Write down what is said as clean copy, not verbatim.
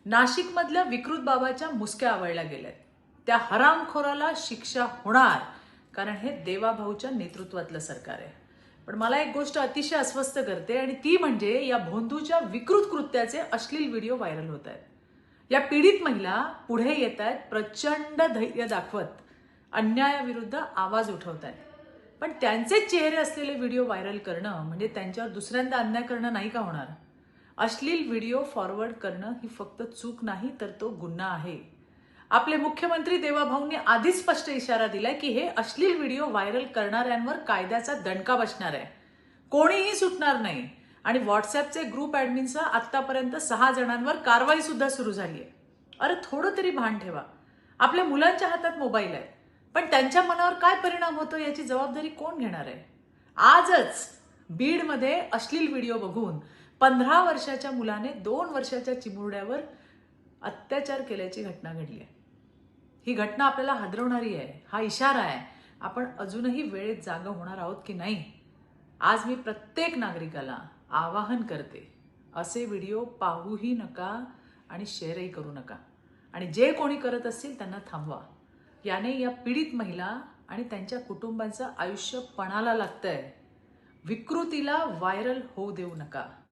नाशिकमधल्या विकृत बाबाच्या मुसक्या आवळल्या गेल्यात. त्या हरामखोराला शिक्षा होणार, कारण हे देवाभाऊच्या नेतृत्वातलं सरकार आहे. पण मला एक गोष्ट अतिशय अस्वस्थ करते आणि ती म्हणजे या भोंदूच्या विकृत कृत्याचे अश्लील व्हिडिओ व्हायरल होत आहेत. या पीडित महिला पुढे येत आहेत, प्रचंड धैर्य दाखवत अन्यायाविरुद्ध आवाज उठवत आहेत. पण त्यांचे चेहरे असलेले व्हिडिओ व्हायरल करणं म्हणजे त्यांच्यावर दुसऱ्यांदा अन्याय करणं नाही का होणार? अश्लील व्हिडिओ फॉरवर्ड करणं ही फक्त चूक नाही, तर तो गुन्हा आहे. आपले मुख्यमंत्री देवाभाऊंनी आधीच स्पष्ट इशारा दिलाय की हे अश्लील व्हिडिओ व्हायरल करणाऱ्यांवर कायद्याचा दणका बसणार आहे. कोणीही सुटणार नाही. आणि व्हॉट्सअपचे ग्रुप ॲडमिनचा आतापर्यंत 6 जणांवर कारवाई सुद्धा सुरू झाली आहे. अरे थोडं तरी भान ठेवा. आपल्या मुलांच्या हातात मोबाईल आहे, पण त्यांच्या मनावर काय परिणाम होतो याची जबाबदारी कोण घेणार आहे? आजच बीडमध्ये अश्लील व्हिडिओ बघून 15 वर्षाच्या मुलाने 2 वर्षाच्या चिमुरड्यावर अत्याचार केल्याची घटना घडली आहे. ही घटना आपल्याला हादरवणारी आहे. हा इशारा आहे, आपण अजूनही वेळेत जागा होणार आहोत की नाही. आज मी प्रत्येक नागरिकाला आवाहन करते, असे व्हिडिओ पाहूही नका आणि शेअरही करू नका. आणि जे कोणी करत असतील त्यांना थांबवा. याने या पीडित महिला आणि त्यांच्या कुटुंबांचं आयुष्य पणाला लागतंय. विकृतीला व्हायरल होऊ देऊ नका.